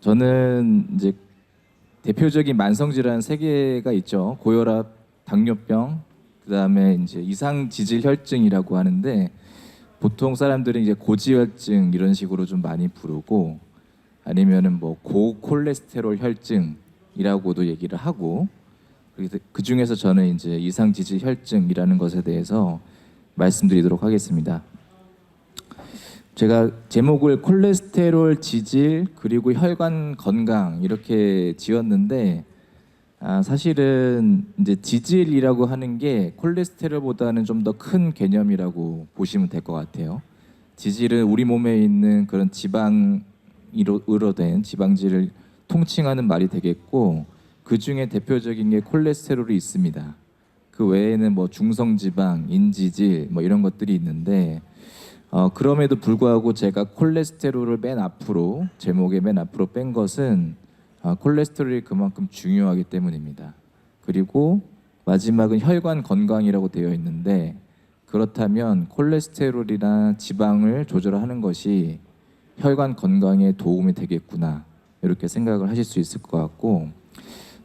저는 이제 대표적인 만성 질환 세 개가 있죠. 고혈압, 당뇨병, 그다음에 이제 이상 지질 혈증이라고 하는데 보통 사람들은 이제 고지혈증 이런 식으로 좀 많이 부르고 아니면은 뭐 고콜레스테롤 혈증이라고도 얘기를 하고 그래서 그 중에서 저는 이제 이상 지질 혈증이라는 것에 대해서 말씀드리도록 하겠습니다. 제가 제목을 콜레스테롤 지질 그리고 혈관 건강 이렇게 지었는데 사실은 이제 지질이라고 하는 게 콜레스테롤보다는 좀 더 큰 개념이라고 보시면 될 것 같아요. 지질은 우리 몸에 있는 그런 지방으로 된 지방질을 통칭하는 말이 되겠고 그 중에 대표적인 게 콜레스테롤이 있습니다. 그 외에는 뭐 중성지방, 인지질 뭐 이런 것들이 있는데 그럼에도 불구하고 제가 콜레스테롤을 맨 앞으로 제목에 맨 앞으로 뺀 것은 콜레스테롤이 그만큼 중요하기 때문입니다. 그리고 마지막은 혈관 건강이라고 되어 있는데 그렇다면 콜레스테롤이나 지방을 조절하는 것이 혈관 건강에 도움이 되겠구나 이렇게 생각을 하실 수 있을 것 같고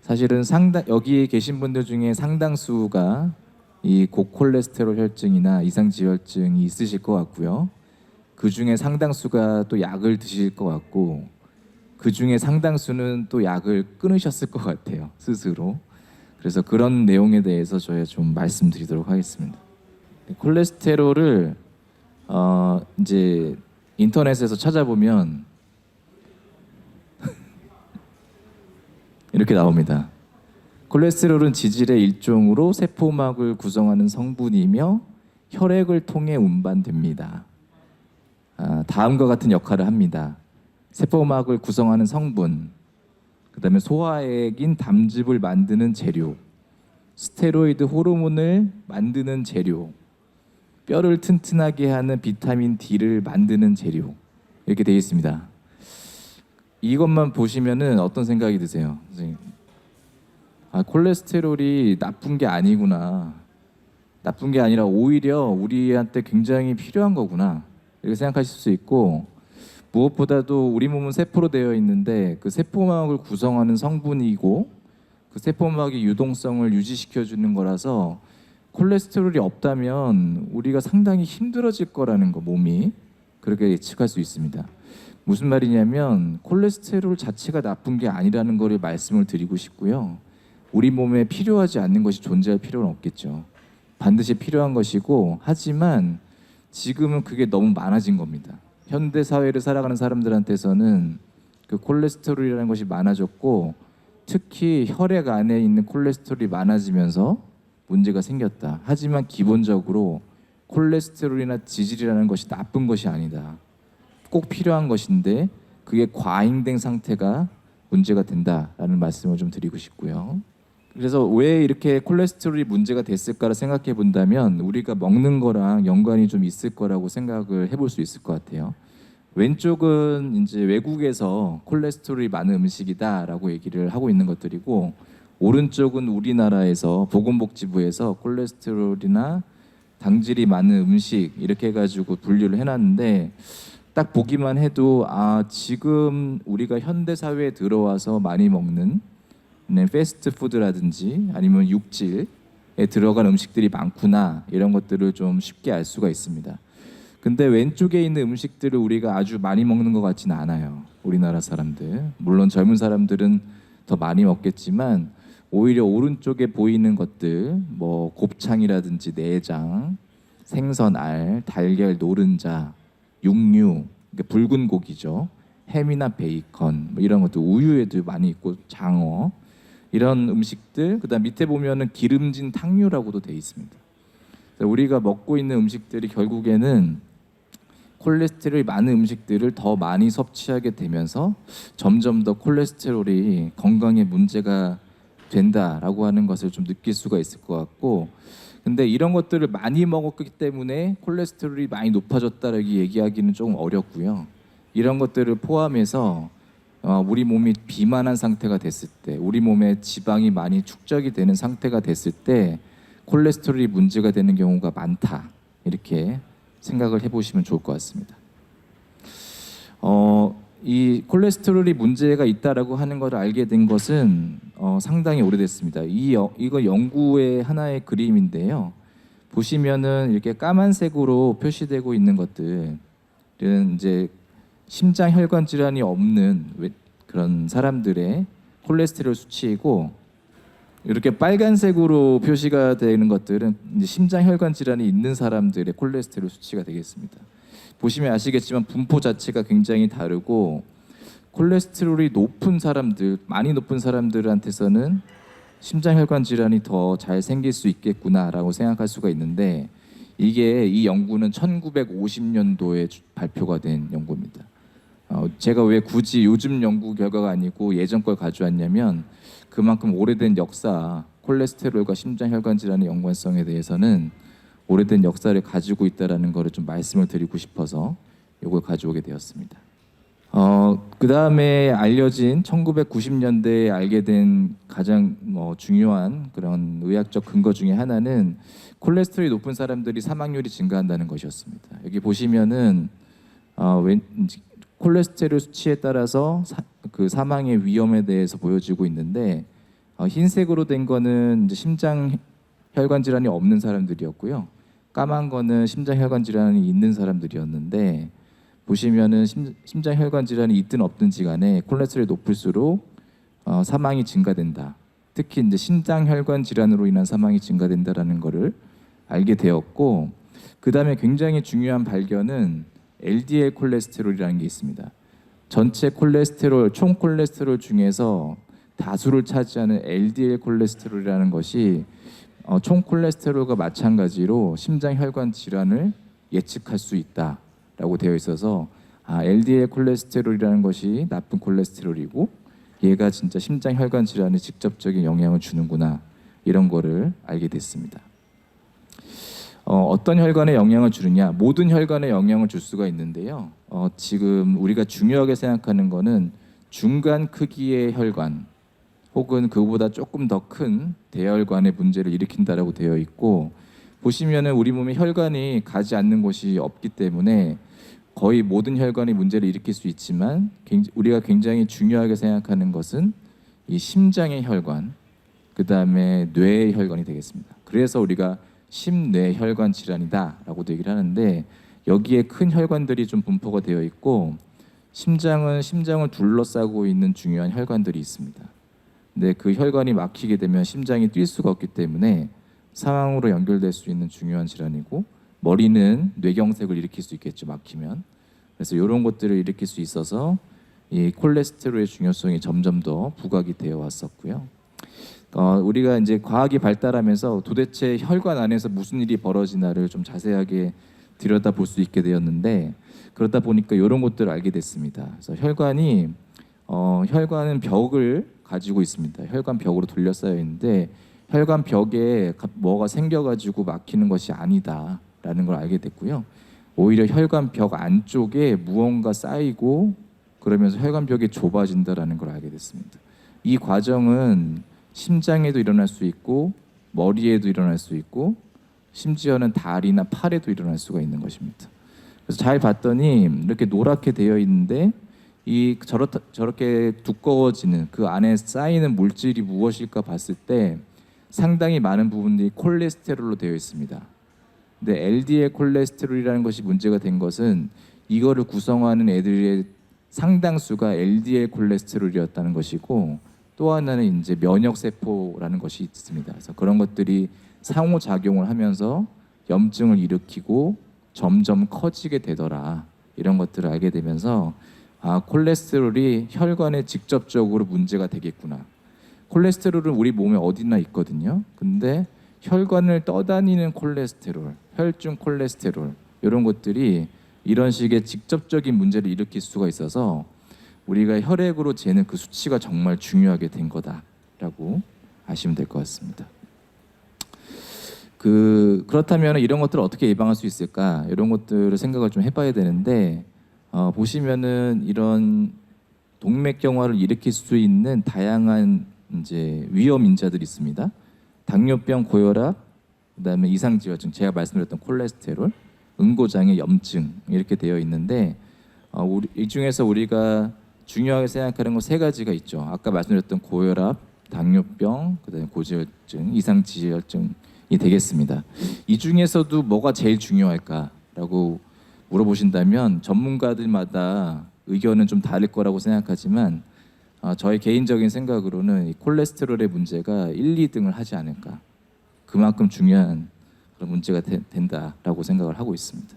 사실은 여기에 계신 분들 중에 상당수가 이 고콜레스테롤 혈증이나 이상지혈증이 있으실 것 같고요. 그 중에 상당수가 또 약을 드실 것 같고 그 중에 상당수는 또 약을 끊으셨을 것 같아요. 스스로. 그래서 그런 내용에 대해서 저희가 좀 말씀드리도록 하겠습니다. 콜레스테롤을 이제 인터넷에서 찾아보면 이렇게 나옵니다. 콜레스테롤은 지질의 일종으로 세포막을 구성하는 성분이며 혈액을 통해 운반됩니다. 다음과 같은 역할을 합니다. 세포막을 구성하는 성분, 그다음에 소화액인 담즙을 만드는 재료, 스테로이드 호르몬을 만드는 재료, 뼈를 튼튼하게 하는 비타민 D를 만드는 재료 이렇게 되어 있습니다. 이것만 보시면은 어떤 생각이 드세요, 선생님? 콜레스테롤이 나쁜 게 아니구나. 나쁜 게 아니라 오히려 우리한테 굉장히 필요한 거구나. 이렇게 생각하실 수 있고 무엇보다도 우리 몸은 세포로 되어 있는데 그 세포막을 구성하는 성분이고 그 세포막의 유동성을 유지시켜 주는 거라서 콜레스테롤이 없다면 우리가 상당히 힘들어질 거라는 거 몸이 그렇게 예측할 수 있습니다. 무슨 말이냐면 콜레스테롤 자체가 나쁜 게 아니라는 거를 말씀을 드리고 싶고요. 우리 몸에 필요하지 않는 것이 존재할 필요는 없겠죠. 반드시 필요한 것이고 하지만 지금은 그게 너무 많아진 겁니다. 현대 사회를 살아가는 사람들한테서는 그 콜레스테롤이라는 것이 많아졌고 특히 혈액 안에 있는 콜레스테롤이 많아지면서 문제가 생겼다. 하지만 기본적으로 콜레스테롤이나 지질이라는 것이 나쁜 것이 아니다. 꼭 필요한 것인데 그게 과잉된 상태가 문제가 된다라는 말씀을 좀 드리고 싶고요. 그래서 왜 이렇게 콜레스테롤이 문제가 됐을까를 생각해 본다면 우리가 먹는 거랑 연관이 좀 있을 거라고 생각을 해볼 수 있을 것 같아요. 왼쪽은 이제 외국에서 콜레스테롤이 많은 음식이다라고 얘기를 하고 있는 것들이고 오른쪽은 우리나라에서 보건복지부에서 콜레스테롤이나 당질이 많은 음식 이렇게 해가지고 분류를 해놨는데 딱 보기만 해도 지금 우리가 현대 사회에 들어와서 많이 먹는 패스트푸드라든지 아니면 육질에 들어간 음식들이 많구나 이런 것들을 좀 쉽게 알 수가 있습니다. 근데 왼쪽에 있는 음식들을 우리가 아주 많이 먹는 것 같지는 않아요. 우리나라 사람들. 물론 젊은 사람들은 더 많이 먹겠지만 오히려 오른쪽에 보이는 것들 뭐 곱창이라든지 내장, 생선알, 달걀 노른자, 육류, 그러니까 붉은 고기죠. 햄이나 베이컨 뭐 이런 것도 우유에도 많이 있고 장어 이런 음식들 그다음 밑에 보면은 기름진 탕류라고도 돼 있습니다. 우리가 먹고 있는 음식들이 결국에는 콜레스테롤이 많은 음식들을 더 많이 섭취하게 되면서 점점 더 콜레스테롤이 건강에 문제가 된다라고 하는 것을 좀 느낄 수가 있을 것 같고 근데 이런 것들을 많이 먹었기 때문에 콜레스테롤이 많이 높아졌다라고 얘기하기는 좀 어렵고요. 이런 것들을 포함해서 우리 몸이 비만한 상태가 됐을 때 우리 몸에 지방이 많이 축적이 되는 상태가 됐을 때 콜레스테롤이 문제가 되는 경우가 많다 이렇게 생각을 해보시면 좋을 것 같습니다. 이 콜레스테롤이 문제가 있다라고 하는 것을 알게 된 것은 상당히 오래됐습니다. 이거 연구의 하나의 그림인데요. 보시면은 이렇게 까만색으로 표시되고 있는 것들은 이제 심장 혈관 질환이 없는 그런 사람들의 콜레스테롤 수치이고, 이렇게 빨간색으로 표시가 되는 것들은 이제 심장 혈관 질환이 있는 사람들의 콜레스테롤 수치가 되겠습니다. 보시면 아시겠지만 분포 자체가 굉장히 다르고, 콜레스테롤이 높은 사람들, 많이 높은 사람들한테서는 심장혈관 질환이 더 잘 생길 수 있겠구나라고 생각할 수가 있는데, 이 연구는 1950년도에 발표가 된 연구입니다. 제가 왜 굳이 요즘 연구 결과가 아니고 예전 걸 가져왔냐면, 그만큼 오래된 역사, 콜레스테롤과 심장혈관 질환의 연관성에 대해서는 오래된 역사를 가지고 있다라는 것을 좀 말씀을 드리고 싶어서 이걸 가져오게 되었습니다. 그 다음에 알려진 1990년대에 알게 된 가장 중요한 그런 의학적 근거 중에 하나는 콜레스테롤이 높은 사람들이 사망률이 증가한다는 것이었습니다. 여기 보시면은 콜레스테롤 수치에 따라서 그 사망의 위험에 대해서 보여지고 있는데, 흰색으로 된 거는 이제 심장 혈관 질환이 없는 사람들이었고요. 까만 거는 심장 혈관 질환이 있는 사람들이었는데, 보시면은 심장 혈관 질환이 있든 없든지 간에 콜레스테롤이 높을수록 사망이 증가된다. 특히 이제 심장 혈관 질환으로 인한 사망이 증가된다라는 것을 알게 되었고, 그 다음에 굉장히 중요한 발견은 LDL 콜레스테롤이라는 게 있습니다. 전체 콜레스테롤, 총 콜레스테롤 중에서 다수를 차지하는 LDL 콜레스테롤이라는 것이 총 콜레스테롤과 마찬가지로 심장 혈관 질환을 예측할 수 있다라고 되어 있어서, LDL 콜레스테롤이라는 것이 나쁜 콜레스테롤이고 얘가 진짜 심장 혈관 질환에 직접적인 영향을 주는구나, 이런 거를 알게 됐습니다. 어떤 혈관에 영향을 주느냐? 모든 혈관에 영향을 줄 수가 있는데요. 지금 우리가 중요하게 생각하는 거는 중간 크기의 혈관 혹은 그보다 조금 더 큰 대혈관의 문제를 일으킨다라고 되어 있고, 보시면은 우리 몸에 혈관이 가지 않는 곳이 없기 때문에 거의 모든 혈관이 문제를 일으킬 수 있지만, 우리가 굉장히 중요하게 생각하는 것은 이 심장의 혈관, 그 다음에 뇌의 혈관이 되겠습니다. 그래서 우리가 심뇌혈관 질환이다라고 얘기를 하는데, 여기에 큰 혈관들이 좀 분포가 되어 있고, 심장을 둘러싸고 있는 중요한 혈관들이 있습니다. 근데 그 혈관이 막히게 되면 심장이 뛸 수가 없기 때문에 사망으로 연결될 수 있는 중요한 질환이고, 머리는 뇌경색을 일으킬 수 있겠죠, 막히면. 그래서 이런 것들을 일으킬 수 있어서 이 콜레스테롤의 중요성이 점점 더 부각이 되어 왔었고요. 우리가 이제 과학이 발달하면서 도대체 혈관 안에서 무슨 일이 벌어지나를 좀 자세하게 들여다볼 수 있게 되었는데, 그러다 보니까 이런 것들을 알게 됐습니다. 그래서 혈관은 벽을 가지고 있습니다. 혈관 벽으로 둘러싸여 있는데, 혈관 벽에 뭐가 생겨가지고 막히는 것이 아니다라는 걸 알게 됐고요. 오히려 혈관 벽 안쪽에 무언가 쌓이고 그러면서 혈관 벽이 좁아진다라는 걸 알게 됐습니다. 이 과정은 심장에도 일어날 수 있고, 머리에도 일어날 수 있고, 심지어는 다리나 팔에도 일어날 수가 있는 것입니다. 그래서 잘 봤더니 이렇게 노랗게 되어 있는데, 저렇게 두꺼워지는 그 안에 쌓이는 물질이 무엇일까 봤을 때 상당히 많은 부분들이 콜레스테롤로 되어 있습니다. 근데 LDL 콜레스테롤이라는 것이 문제가 된 것은 이거를 구성하는 애들의 상당수가 LDL 콜레스테롤이었다는 것이고, 또 하나는 이제 면역 세포라는 것이 있습니다. 그래서 그런 것들이 상호 작용을 하면서 염증을 일으키고 점점 커지게 되더라, 이런 것들을 알게 되면서 콜레스테롤이 혈관에 직접적으로 문제가 되겠구나. 콜레스테롤은 우리 몸에 어디나 있거든요. 근데 혈관을 떠다니는 콜레스테롤, 혈중 콜레스테롤, 이런 것들이 이런 식의 직접적인 문제를 일으킬 수가 있어서 우리가 혈액으로 재는 그 수치가 정말 중요하게 된 거다라고 아시면 될 것 같습니다. 그렇다면 이런 것들을 어떻게 예방할 수 있을까? 이런 것들을 생각을 좀 해봐야 되는데, 보시면은 이런 동맥경화를 일으킬 수 있는 다양한 이제 위험 인자들이 있습니다. 당뇨병, 고혈압, 그다음에 이상지화증, 제가 말씀드렸던 콜레스테롤, 응고장애, 염증, 이렇게 되어 있는데, 이 중에서 우리가 중요하게 생각하는 건 세 가지가 있죠. 아까 말씀드렸던 고혈압, 당뇨병, 그다음에 고지혈증, 이상지혈증이 되겠습니다. 이 중에서도 뭐가 제일 중요할까라고 물어보신다면 전문가들마다 의견은 좀 다를 거라고 생각하지만 저의 개인적인 생각으로는 이 콜레스테롤의 문제가 1, 2등을 하지 않을까. 그만큼 중요한 그런 문제가 된다라고 생각을 하고 있습니다.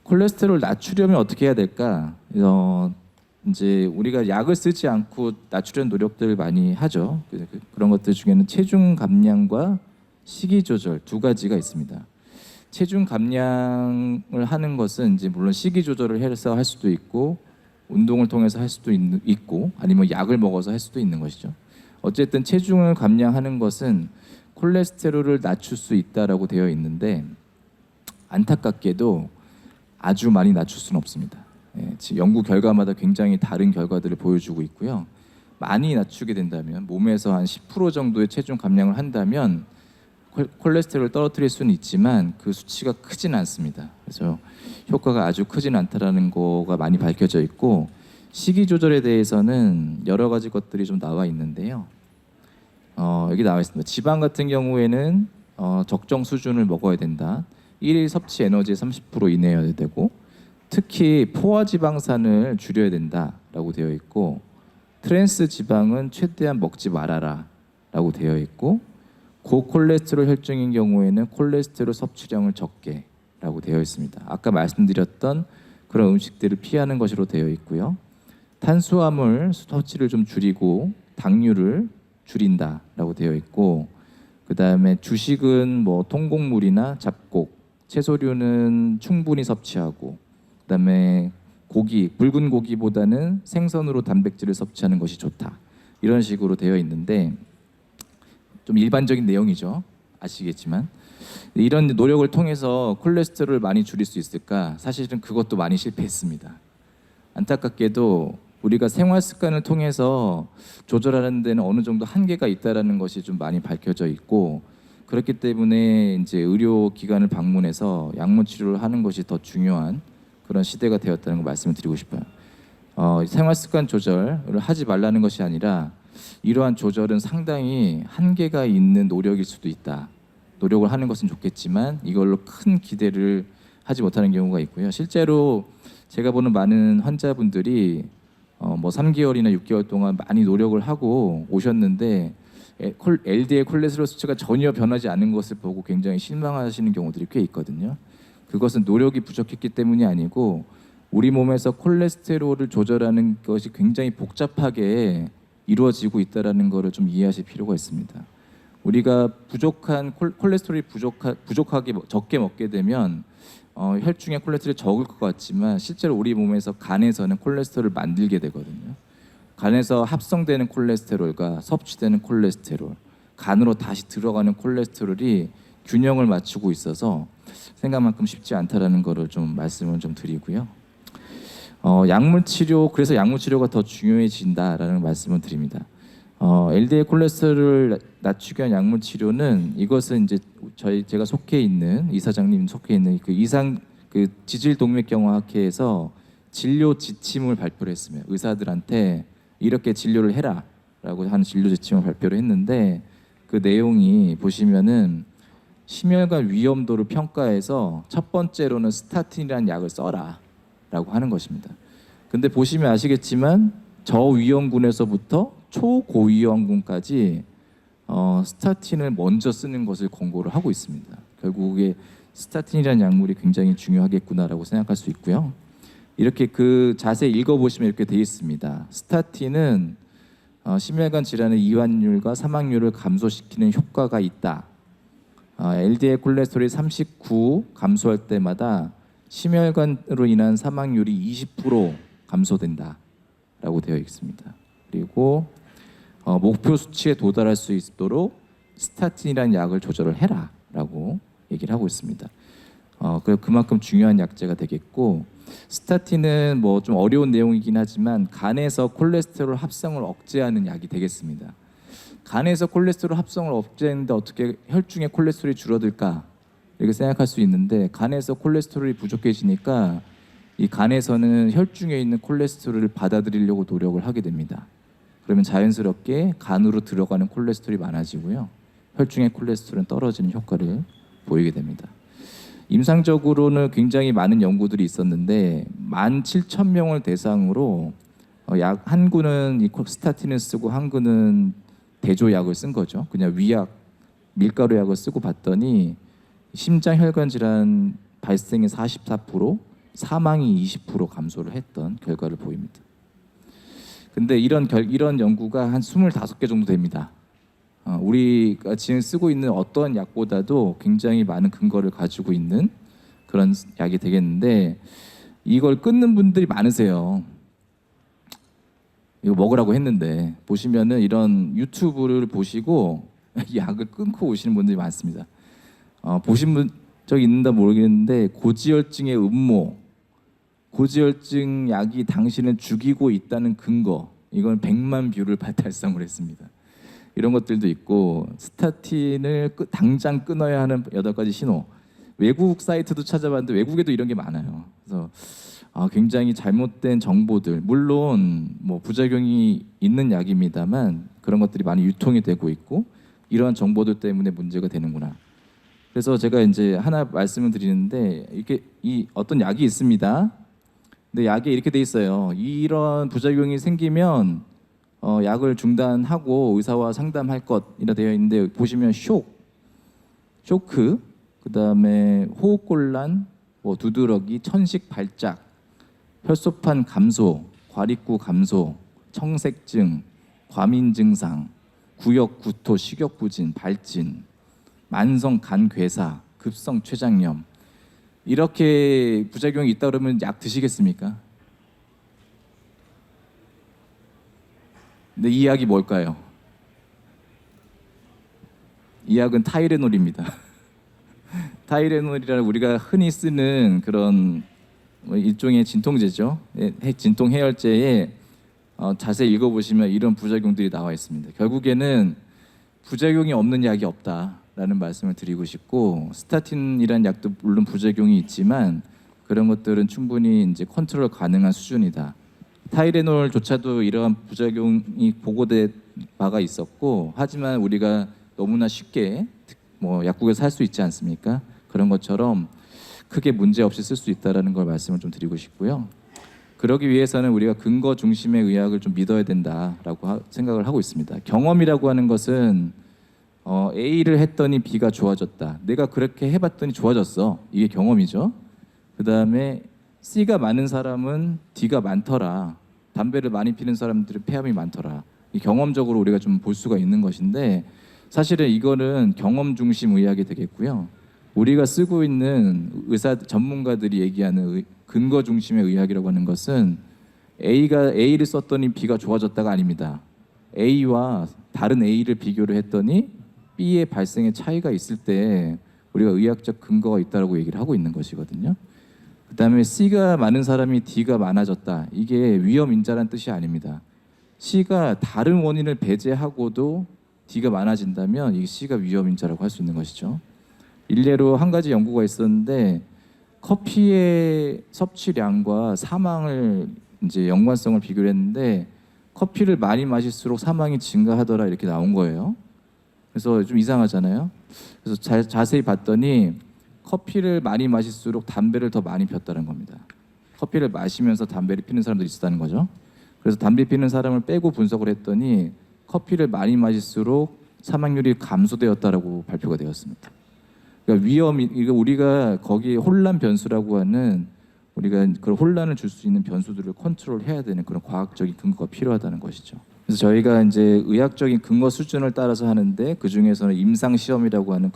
콜레스테롤 낮추려면 어떻게 해야 될까? 이제 우리가 약을 쓰지 않고 낮추려는 노력들 많이 하죠. 그런 것들 중에는 체중 감량과 식이 조절 두 가지가 있습니다. 체중 감량을 하는 것은 이제 물론 식이 조절을 해서 할 수도 있고 운동을 통해서 할 수도 있고 아니면 약을 먹어서 할 수도 있는 것이죠. 어쨌든 체중을 감량하는 것은 콜레스테롤을 낮출 수 있다라고 되어 있는데 안타깝게도 아주 많이 낮출 수는 없습니다. 연구 결과마다 굉장히 다른 결과들을 보여주고 있고요. 많이 낮추게 된다면 몸에서 한 10% 정도의 체중 감량을 한다면 콜레스테롤을 떨어뜨릴 수는 있지만 그 수치가 크진 않습니다. 그래서 효과가 아주 크진 않다라는 거가 많이 밝혀져 있고 식이 조절에 대해서는 여러 가지 것들이 좀 나와 있는데요. 여기 나와 있습니다. 지방 같은 경우에는 적정 수준을 먹어야 된다. 1일 섭취 에너지의 30% 이내여야 되고 특히 포화 지방산을 줄여야 된다라고 되어 있고 트랜스 지방은 최대한 먹지 말아라라고 되어 있고 고콜레스테롤 혈중인 경우에는 콜레스테롤 섭취량을 적게라고 되어 있습니다. 아까 말씀드렸던 그런 음식들을 피하는 것으로 되어 있고요. 탄수화물 섭취를 좀 줄이고 당류를 줄인다라고 되어 있고 그다음에 주식은 뭐 통곡물이나 잡곡, 채소류는 충분히 섭취하고 그다음에 고기, 붉은 고기보다는 생선으로 단백질을 섭취하는 것이 좋다. 이런 식으로 되어 있는데 좀 일반적인 내용이죠. 아시겠지만 이런 노력을 통해서 콜레스테롤을 많이 줄일 수 있을까? 사실은 그것도 많이 실패했습니다. 안타깝게도 우리가 생활 습관을 통해서 조절하는 데는 어느 정도 한계가 있다라는 것이 좀 많이 밝혀져 있고 그렇기 때문에 이제 의료 기관을 방문해서 약물 치료를 하는 것이 더 중요한 그런 시대가 되었다는 걸 말씀을 드리고 싶어요. 생활 습관 조절을 하지 말라는 것이 아니라 이러한 조절은 상당히 한계가 있는 노력일 수도 있다. 노력을 하는 것은 좋겠지만 이걸로 큰 기대를 하지 못하는 경우가 있고요. 실제로 제가 보는 많은 환자분들이 뭐 3개월이나 6개월 동안 많이 노력을 하고 오셨는데 LDL 콜레스테롤 수치가 전혀 변하지 않은 것을 보고 굉장히 실망하시는 경우들이 꽤 있거든요. 그것은 노력이 부족했기 때문이 아니고 우리 몸에서 콜레스테롤을 조절하는 것이 굉장히 복잡하게 이루어지고 있다는 것을 좀 이해하실 필요가 있습니다. 우리가 부족한 콜레스테롤이 부족하게 적게 먹게 되면 혈중에 콜레스테롤이 적을 것 같지만 실제로 우리 몸에서 간에서는 콜레스테롤을 만들게 되거든요. 간에서 합성되는 콜레스테롤과 섭취되는 콜레스테롤, 간으로 다시 들어가는 콜레스테롤이 균형을 맞추고 있어서 생각만큼 쉽지 않다라는 거를 좀 말씀을 좀 드리고요. 약물 치료 그래서 약물 치료가 더 중요해진다라는 말씀을 드립니다. LDL 콜레스테롤을 낮추기 위한 약물 치료는 이것은 이제 제가 속해 있는 이사장님 속해 있는 그 지질동맥경화학회에서 진료 지침을 발표를 했습니다. 의사들한테 이렇게 진료를 해라라고 하는 진료 지침을 발표를 했는데 그 내용이 보시면은 심혈관 위험도를 평가해서 첫 번째로는 스타틴이라는 약을 써라라고 하는 것입니다. 근데 보시면 아시겠지만 저위험군에서부터 초고위험군까지 스타틴을 먼저 쓰는 것을 권고를 하고 있습니다. 결국에 스타틴이라는 약물이 굉장히 중요하겠구나라고 생각할 수 있고요. 이렇게 그 자세히 읽어보시면 이렇게 되어 있습니다. 스타틴은 심혈관 질환의 이완율과 사망률을 감소시키는 효과가 있다. LDL 콜레스테롤이 39 감소할 때마다 심혈관으로 인한 사망률이 20% 감소된다라고 되어 있습니다. 그리고 목표 수치에 도달할 수 있도록 스타틴이라는 약을 조절을 해라라고 얘기를 하고 있습니다. 그만큼 중요한 약제가 되겠고 스타틴은 뭐 좀 어려운 내용이긴 하지만 간에서 콜레스테롤 합성을 억제하는 약이 되겠습니다. 간에서 콜레스테롤 합성을 억제하는데 어떻게 혈중의 콜레스테롤이 줄어들까 이렇게 생각할 수 있는데 간에서 콜레스테롤이 부족해지니까 이 간에서는 혈중에 있는 콜레스테롤을 받아들이려고 노력을 하게 됩니다. 그러면 자연스럽게 간으로 들어가는 콜레스테롤이 많아지고요. 혈중의 콜레스테롤은 떨어지는 효과를 보이게 됩니다. 임상적으로는 굉장히 많은 연구들이 있었는데 17,000명을 대상으로 약 한 구는 이 스타틴을 쓰고 한 구는 대조약을 쓴 거죠. 그냥 위약, 밀가루 약을 쓰고 봤더니 심장 혈관 질환 발생의 44%, 사망이 20% 감소를 했던 결과를 보입니다. 근데 이런 연구가 한 25개 정도 됩니다. 우리가 지금 쓰고 있는 어떠한 약보다도 굉장히 많은 근거를 가지고 있는 그런 약이 되겠는데 이걸 끊는 분들이 많으세요. 이거 먹으라고 했는데 보시면은 이런 유튜브를 보시고 약을 끊고 오시는 분들이 많습니다. 보신 적 있는다 모르겠는데 고지혈증의 음모, 고지혈증 약이 당신을 죽이고 있다는 근거, 이건 100만 뷰를 달성을 했습니다. 이런 것들도 있고 스타틴을 당장 끊어야 하는 8가지 신호. 외국 사이트도 찾아봤는데 외국에도 이런 게 많아요. 그래서 굉장히 잘못된 정보들, 물론 뭐 부작용이 있는 약입니다만 그런 것들이 많이 유통이 되고 있고 이러한 정보들 때문에 문제가 되는구나. 그래서 제가 이제 하나 말씀을 드리는데 이게 어떤 약이 있습니다. 근데 약에 이렇게 돼 있어요. 이런 부작용이 생기면 약을 중단하고 의사와 상담할 것이라 되어 있는데 보시면 쇼크, 그다음에 호흡곤란, 두드러기, 천식 발작, 혈소판 감소, 과립구 감소, 청색증, 과민 증상, 구역 구토, 식욕 부진, 발진, 만성 간 괴사, 급성 췌장염, 이렇게 부작용이 있다 그러면 약 드시겠습니까? 근데 이 약이 뭘까요? 이 약은 타이레놀입니다. 타이레놀이라는 우리가 흔히 쓰는 그런 일종의 진통제죠. 진통 해열제에 자세히 읽어보시면 이런 부작용들이 나와 있습니다. 결국에는 부작용이 없는 약이 없다라는 말씀을 드리고 싶고, 스타틴이라는 약도 물론 부작용이 있지만 그런 것들은 충분히 이제 컨트롤 가능한 수준이다. 타이레놀조차도 이러한 부작용이 보고된 바가 있었고, 하지만 우리가 너무나 쉽게 약국에서 살 수 있지 않습니까? 그런 것처럼 크게 문제 없이 쓸 수 있다라는 걸 말씀을 좀 드리고 싶고요. 그러기 위해서는 우리가 근거 중심의 의학을 좀 믿어야 된다라고 생각을 하고 있습니다. 경험이라고 하는 것은 A를 했더니 B가 좋아졌다. 내가 그렇게 해봤더니 좋아졌어. 이게 경험이죠. 그 다음에 C가 많은 사람은 D가 많더라. 담배를 많이 피는 사람들은 폐암이 많더라. 이 경험적으로 우리가 좀 볼 수가 있는 것인데 사실은 이거는 경험 중심 의학이 되겠고요. 우리가 쓰고 있는 의사 전문가들이 얘기하는 근거 중심의 의학이라고 하는 것은 A를 썼더니 B가 좋아졌다가 아닙니다. A와 다른 A를 비교를 했더니 B의 발생의 차이가 있을 때 우리가 의학적 근거가 있다라고 얘기를 하고 있는 것이거든요. 그다음에 C가 많은 사람이 D가 많아졌다. 이게 위험 인자란 뜻이 아닙니다. C가 다른 원인을 배제하고도 D가 많아진다면 이 C가 위험 인자라고 할 수 있는 것이죠. 일례로 한 가지 연구가 있었는데 커피의 섭취량과 사망을 이제 연관성을 비교를 했는데 커피를 많이 마실수록 사망이 증가하더라 이렇게 나온 거예요. 그래서 좀 이상하잖아요. 그래서 자세히 봤더니 커피를 많이 마실수록 담배를 더 많이 폈다는 겁니다. 커피를 마시면서 담배를 피는 사람들이 있었다는 거죠. 그래서 담배 피는 사람을 빼고 분석을 했더니 커피를 많이 마실수록 사망률이 감소되었다라고 발표가 되었습니다. 그러니까 이거 우리가 거기에 혼란 변수라고 하는 우리가 그런 혼란을 줄 수 있는 변수들을 컨트롤해야 되는 그런 과학적인 근거가 필요하다는 것이죠. 그래서 저희가 이제 의학적인 근거 수준을 따라서 하는데 그 중에서는 임상 시험이라고 하는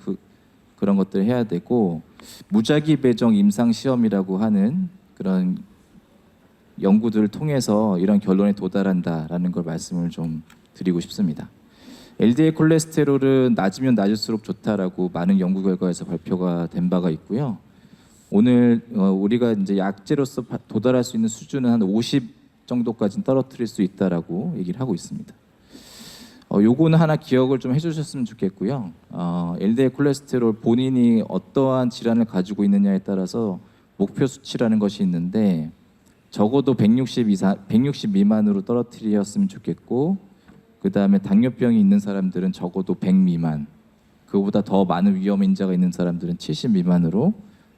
그런 것들을 해야 되고 무작위 배정 임상 시험이라고 하는 그런 연구들을 통해서 이런 결론에 도달한다라는 걸 말씀을 좀 드리고 싶습니다. LDL 콜레스테롤은 낮으면 낮을수록 좋다라고 많은 연구 결과에서 발표가 된 바가 있고요. 오늘 우리가 이제 약제로서 도달할 수 있는 수준은 한 50 정도까지는 떨어뜨릴 수 있다라고 얘기를 하고 있습니다. 요거는 하나 기억을 좀 해주셨으면 좋겠고요. LDL 콜레스테롤 본인이 어떠한 질환을 가지고 있느냐에 따라서 목표 수치라는 것이 있는데 적어도 160 미만으로 떨어뜨렸으면 좋겠고, 그 다음에 당뇨병이 있는 사람들은 적어도 100 미만, 그보다 더 많은 위험 인자가 있는 사람들은 70 미만으로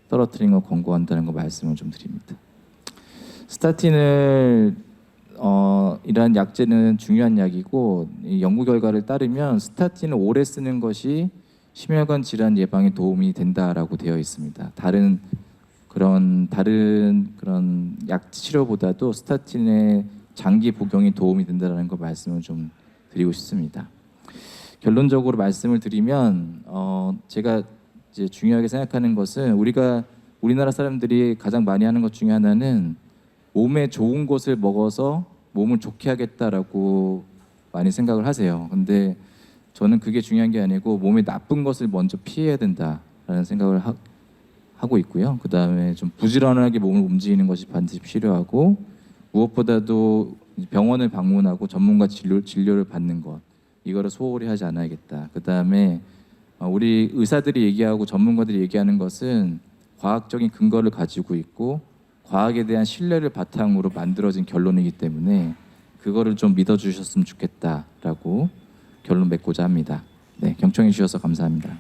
떨어뜨리는 걸 권고한다는 거 말씀을 좀 드립니다. 스타틴을 이러한 약제는 중요한 약이고, 이 연구 결과를 따르면 스타틴을 오래 쓰는 것이 심혈관 질환 예방에 도움이 된다라고 되어 있습니다. 다른 그런 약 치료보다도 스타틴의 장기 복용이 도움이 된다는 거 말씀을 좀 드리고 싶습니다. 결론적으로 말씀을 드리면 제가 이제 중요하게 생각하는 것은 우리나라 사람들이 가장 많이 하는 것 중에 하나는 몸에 좋은 것을 먹어서 몸을 좋게 하겠다라고 많이 생각을 하세요. 근데 저는 그게 중요한 게 아니고 몸에 나쁜 것을 먼저 피해야 된다라는 생각을 하고 있고요. 그 다음에 좀 부지런하게 몸을 움직이는 것이 반드시 필요하고, 무엇보다도 병원을 방문하고 전문가 진료를 받는 것, 이거를 소홀히 하지 않아야겠다. 그 다음에 우리 의사들이 얘기하고 전문가들이 얘기하는 것은 과학적인 근거를 가지고 있고 과학에 대한 신뢰를 바탕으로 만들어진 결론이기 때문에 그거를 좀 믿어주셨으면 좋겠다라고 결론 맺고자 합니다. 네, 경청해 주셔서 감사합니다.